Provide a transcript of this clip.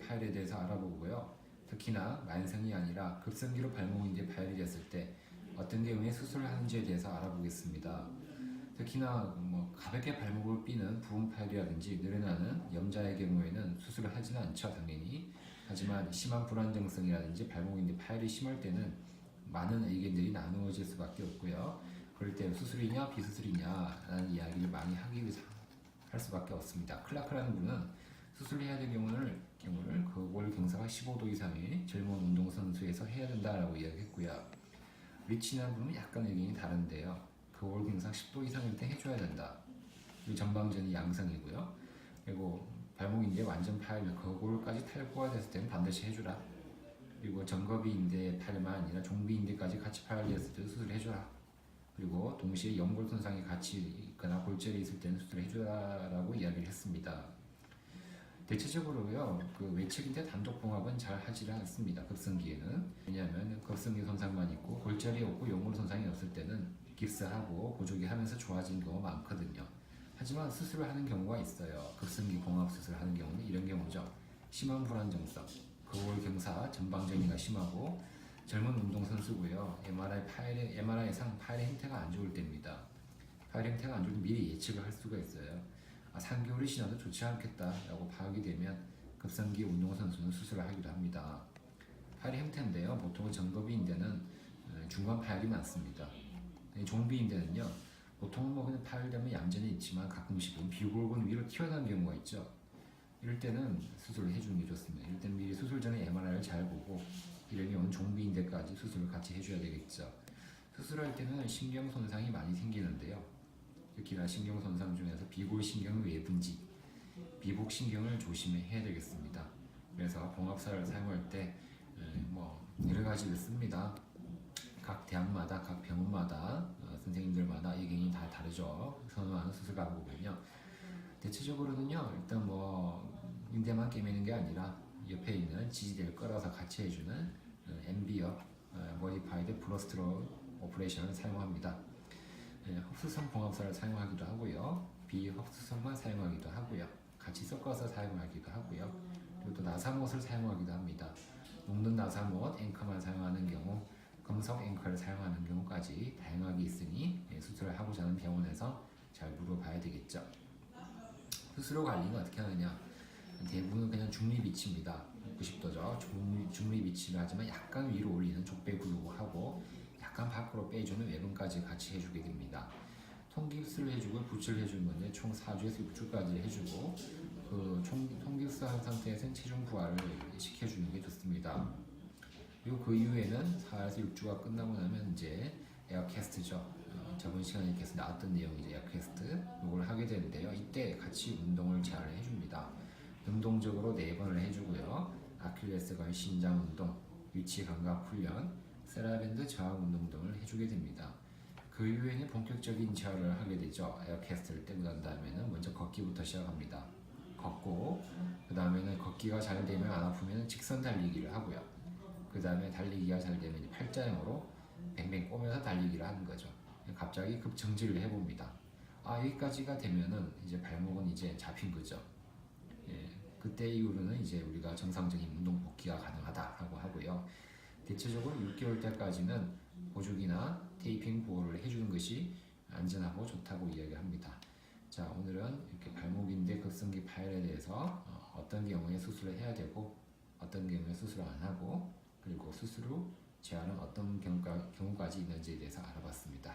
파열에 대해서 알아보고요. 특히나 만성이 아니라 급성기로 발목인대 파열이 됐을 때 어떤 경우에 수술을 하는지에 대해서 알아보겠습니다. 특히나 가볍게 발목을 삐는 부분 파열이라든지 늘어나는 염자의 경우에는 수술을 하지는 않죠, 당연히. 하지만 심한 불안정성이라든지 발목인대 파열이 심할 때는 많은 의견들이 나누어질 수밖에 없고요. 그럴 때 수술이냐 비수술이냐라는 이야기를 많이 할 수밖에 없습니다. 클라크라는 분은 수술해야 될 경우를 거골 경사가 15도 이상의 젊은 운동선수에서 해야 된다라고 이야기했고요. 리치나 분은 약간 의견이 다른데요. 거골 경사 10도 이상일 때 해줘야 된다. 그리고 전방전이 양성이고요. 그리고 발목인대 완전 파열, 거골까지 탈구가 됐을 때는 반드시 해주라. 그리고 정거비인대 파열만 아니라 종비인대까지 같이 파열됐을 때도 수술해줘라. 그리고 동시에 연골 손상이 같이 있거나 골절이 있을 때는 수술해줘라라고 이야기를 했습니다. 대체적으로요, 외측인대 단독 봉합은 잘 하지를 않습니다. 급성기에는. 왜냐하면 급성기 손상만 있고 골절이 없고 연골 손상이 없을 때는 깁스하고 보조기 하면서 좋아지는 경우가 많거든요. 하지만 수술을 하는 경우가 있어요. 급성기 봉합 수술을 하는 경우는 이런 경우죠. 심한 불안정성, 거골 경사, 전방전이가 심하고 젊은 운동선수고요. MRI상 파열의 형태가 안 좋을 때입니다. 파열 형태가 안 좋을 때 미리 예측을 할 수가 있어요. 3개월이 지나도 좋지 않겠다라고 파악이 되면 급성기 운동선수는 수술을 하기도 합니다. 파열의 형태인데요. 보통은 정거비인대는 중간 파열이 많습니다. 종비인대는요. 보통은 그냥 파열되면 얌전히 있지만 가끔씩은 비골근 위로 튀어나오는 경우가 있죠. 이럴 때는 수술을 해주는 게 좋습니다. 이럴 때는 미리 수술 전에 MRI를 잘 보고 이런 경우는 종비인대까지 수술을 같이 해줘야 되겠죠. 수술할 때는 신경 손상이 많이 생기는데요. 특히나 신경 손상 중에서 비골신경 외분지, 비복신경을 조심해야 되겠습니다. 그래서 봉합사를 사용할 때 여러 가지를 씁니다. 각 대학마다, 각 병원마다, 선생님들마다 의견이 다 다르죠. 선호하는 수술 방법은요. 대체적으로는요, 일단 인대만 깨매는 게 아니라 옆에 있는 지지대를 끌어서 같이 해주는 엠비어, 모디파이드 브로스트로 오퍼레이션을 사용합니다. 흡수성 봉합사를 사용하기도 하고요. 비흡수성만 사용하기도 하고요. 같이 섞어서 사용하기도 하고요. 그리고 또 나사못을 사용하기도 합니다. 녹는 나사못, 앵커만 사용하는 경우, 금속 앵커를 사용하는 경우까지 다양하게 있으니 수술을 하고자 하는 병원에서 잘 물어봐야 되겠죠. 수술 후 관리는 어떻게 하느냐? 대부분은 그냥 중립 위치입니다. 90도죠. 중립 위치를 하지만 약간 위로 올리는 족배 구르고 약간 밖으로 빼주는 외분까지 같이 해주게 됩니다. 통깁스를 해주고 부츠를 해주는 건데 총 4주에서 6주까지 해주고 통깁스 한 상태에서는 체중 부하를 시켜주는 게 좋습니다. 그리고 그 이후에는 4에서 6주가 끝나고 나면 이제 에어캐스트죠. 저번 시간에 계속 나왔던 내용이 이제 에어캐스트 이걸 하게 되는데요. 이때 같이 운동을 잘 해줍니다. 능동적으로 4번을 해주고요. 아킬레스건 신장 운동, 위치 감각 훈련, 세라밴드 저항 운동 등을 해주게 됩니다. 그 이후에는 본격적인 제어를 하게 되죠. 에어캐스트를 떼고 난 다음에는 먼저 걷기부터 시작합니다. 걷고 그 다음에는 걷기가 잘 되면 안 아프면 직선 달리기를 하고요. 그 다음에 달리기가 잘 되면 이제 팔자형으로 뱅뱅 꼬면서 달리기를 하는 거죠. 갑자기 급정지를 해봅니다. 여기까지가 되면은 이제 발목은 이제 잡힌 거죠. 그때 이후로는 이제 우리가 정상적인 운동 복귀가 가능하다라고 하고요. 대체적으로 6개월 때까지는 보조기나 테이핑 보호를 해주는 것이 안전하고 좋다고 이야기합니다. 자, 오늘은 이렇게 발목인대 급성기 파열에 대해서 어떤 경우에 수술을 해야 되고 어떤 경우에 수술을 안 하고 그리고 수술 후 재활은 어떤 경우까지 있는지에 대해서 알아봤습니다.